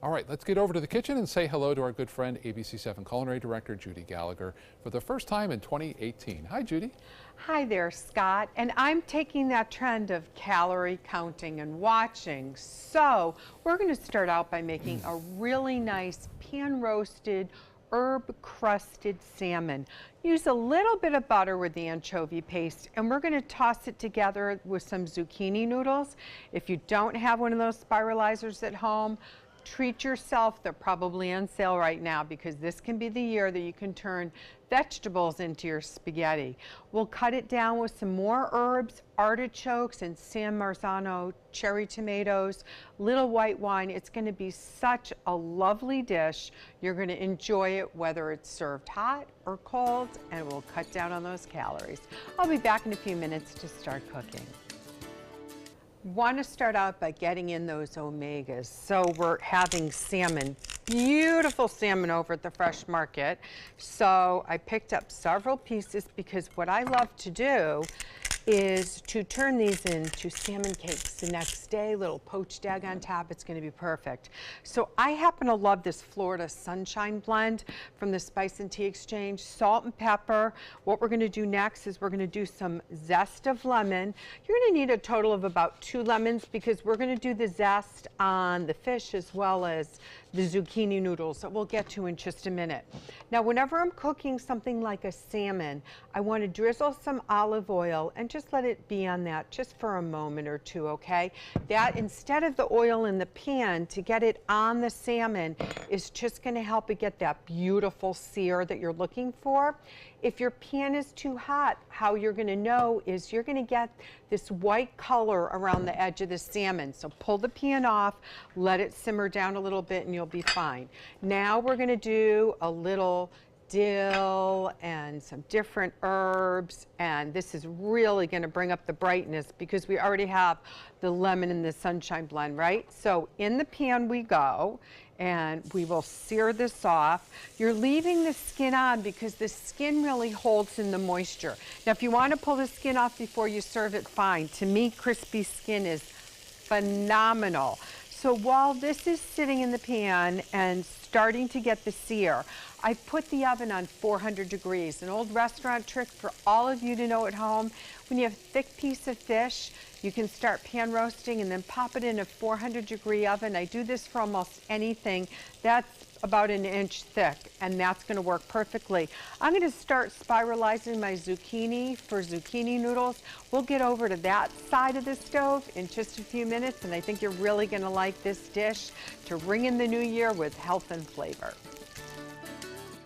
All right, let's get over to the kitchen and say hello to our good friend, ABC7 Culinary Director Judi Gallagher, for the first time in 2018. Hi, Judi. Hi there, Scott. And I'm taking that trend of calorie counting and watching. So we're going to start out by making a really nice pan-roasted, herb-crusted salmon. Use a little bit of butter with the anchovy paste, and we're going to toss it together with some zucchini noodles. If you don't have one of those spiralizers at home, treat yourself. They're probably on sale right now because this can be the year that you can turn vegetables into your spaghetti. We'll cut it down with some more herbs, artichokes, and San Marzano cherry tomatoes, little white wine. It's going to be such a lovely dish. You're going to enjoy it whether it's served hot or cold, and it will cut down on those calories. I'll be back in a few minutes to start cooking. Want to start out by getting in those omegas. So we're having salmon, beautiful salmon over at the Fresh Market. So I picked up several pieces because what I love to do is to turn these into salmon cakes the next day, little poached egg on top. It's going to be perfect. So I happen to love this Florida Sunshine blend from the Spice and Tea Exchange, salt and pepper. What we're going to do next is we're going to do some zest of lemon. You're going to need a total of about 2 lemons because we're going to do the zest on the fish as well as the zucchini noodles that we'll get to in just a minute. Now, whenever I'm cooking something like a salmon, I want to drizzle some olive oil and just let it be on that just for a moment or two, okay? That, instead of the oil in the pan, to get it on the salmon is just going to help it get that beautiful sear that you're looking for. If your pan is too hot, how you're going to know is you're going to get this white color around the edge of the salmon. So pull the pan off, let it simmer down a little bit, and you'll be fine. Now we're going to do a little dill and some different herbs, and this is really going to bring up the brightness because we already have the lemon and the sunshine blend, right? So in the pan we go, and we will sear this off. You're leaving the skin on because the skin really holds in the moisture. Now, if you want to pull the skin off before you serve it, fine. To me, crispy skin is phenomenal. So while this is sitting in the pan and starting to get the sear, I put the oven on 400 degrees. An old restaurant trick for all of you to know at home. When you have a thick piece of fish, you can start pan roasting and then pop it in a 400-degree oven. I do this for almost anything. That's about 1 inch thick, and that's going to work perfectly. I'm going to start spiralizing my zucchini for zucchini noodles. We'll get over to that side of the stove in just a few minutes, and I think you're really going to like this dish to ring in the new year with health and flavor.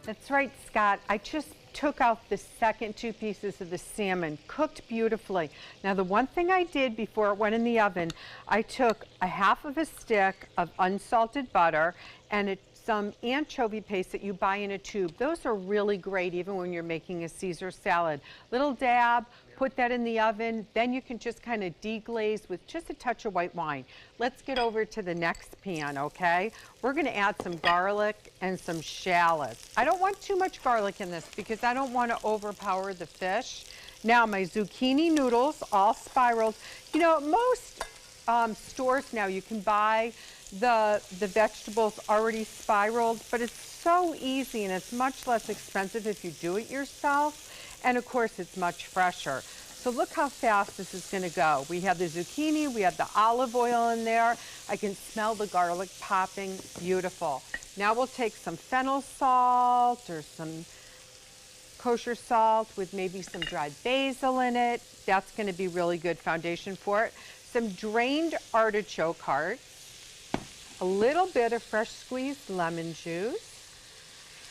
That's right, Scott. I just took out the second 2 pieces of the salmon, cooked beautifully. Now, the one thing I did before it went in the oven, I took a half of a stick of unsalted butter and some anchovy paste that you buy in a tube. Those are really great even when you're making a Caesar salad. Little dab, put that in the oven, then you can just kind of deglaze with just a touch of white wine. Let's get over to the next pan, okay? We're going to add some garlic and some shallots. I don't want too much garlic in this because I don't want to overpower the fish. Now, my zucchini noodles, all spiraled. You know, most stores now you can buy the vegetables already spiraled, but it's so easy and it's much less expensive if you do it yourself. And of course, it's much fresher. So look how fast this is going to go. We have the zucchini, we have the olive oil in there. I can smell the garlic popping. Beautiful. Now we'll take some fennel salt or some kosher salt with maybe some dried basil in it. That's going to be really good foundation for it. Some drained artichoke hearts, a little bit of fresh squeezed lemon juice.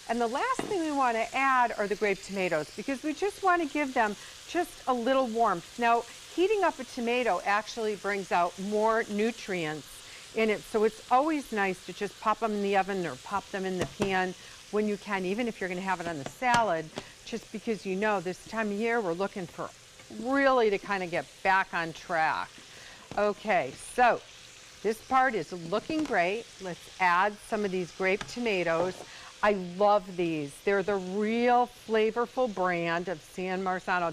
And the last thing we want to add are the grape tomatoes because we just want to give them just a little warmth. Now, heating up a tomato actually brings out more nutrients in it, so it's always nice to just pop them in the oven or pop them in the pan when you can, even if you're going to have it on the salad, just because you know this time of year we're looking for really to kind of get back on track. Okay, so this part is looking great. Let's add some of these grape tomatoes. I love these. They're the real flavorful brand of San Marzano.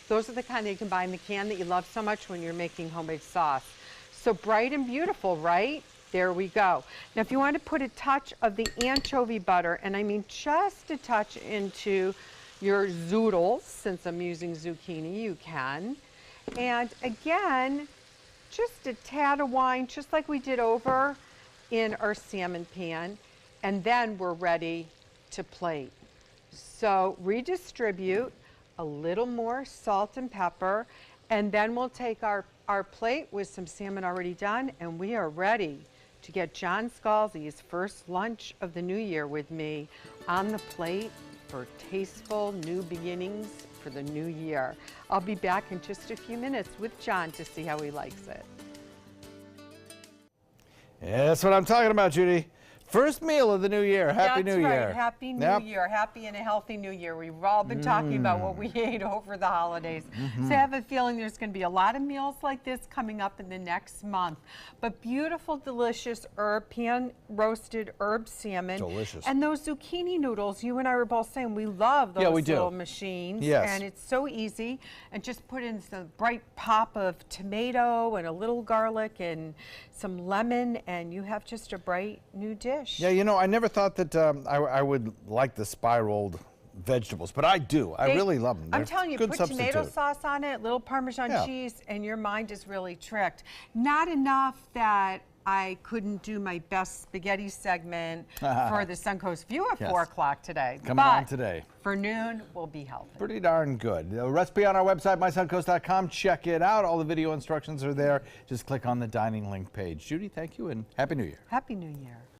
Those are the kind that you can buy in the can that you love so much when you're making homemade sauce. So bright and beautiful, right? There we go. Now, if you want to put a touch of the anchovy butter, and I mean just a touch into your zoodles, since I'm using zucchini, you can. And again, just a tad of wine, just like we did over in our salmon pan. And then we're ready to plate. So redistribute a little more salt and pepper, and then we'll take our plate with some salmon already done, and we are ready to get John Scalzi's first lunch of the new year with me on the plate for tasteful new beginnings for the new year. I'll be back in just a few minutes with John to see how he likes it. Yeah, that's what I'm talking about, Judy. First meal of the new year. Happy New Year. That's right. Happy New Year. Happy and a healthy New Year. We've all been talking about what we ate over the holidays. So I have a feeling there's going to be a lot of meals like this coming up in the next month. But beautiful, delicious pan-roasted herb salmon. Delicious. And those zucchini noodles, you and I were both saying we love those little machines. Yes. And it's so easy. And just put in some bright pop of tomato and a little garlic and some lemon, and you have just a bright new dish. Yeah, you know, I never thought that I would like the spiraled vegetables, but I do. I really love them. I'm telling you, good put tomato sauce on it, little Parmesan cheese, and your mind is really tricked. Not enough that I couldn't do my best spaghetti segment for the Suncoast View at 4 o'clock today. Coming on today. For noon, we'll be healthy. Pretty darn good. The recipe on our website, mysuncoast.com. Check it out. All the video instructions are there. Just click on the dining link page. Judy, thank you, and Happy New Year. Happy New Year.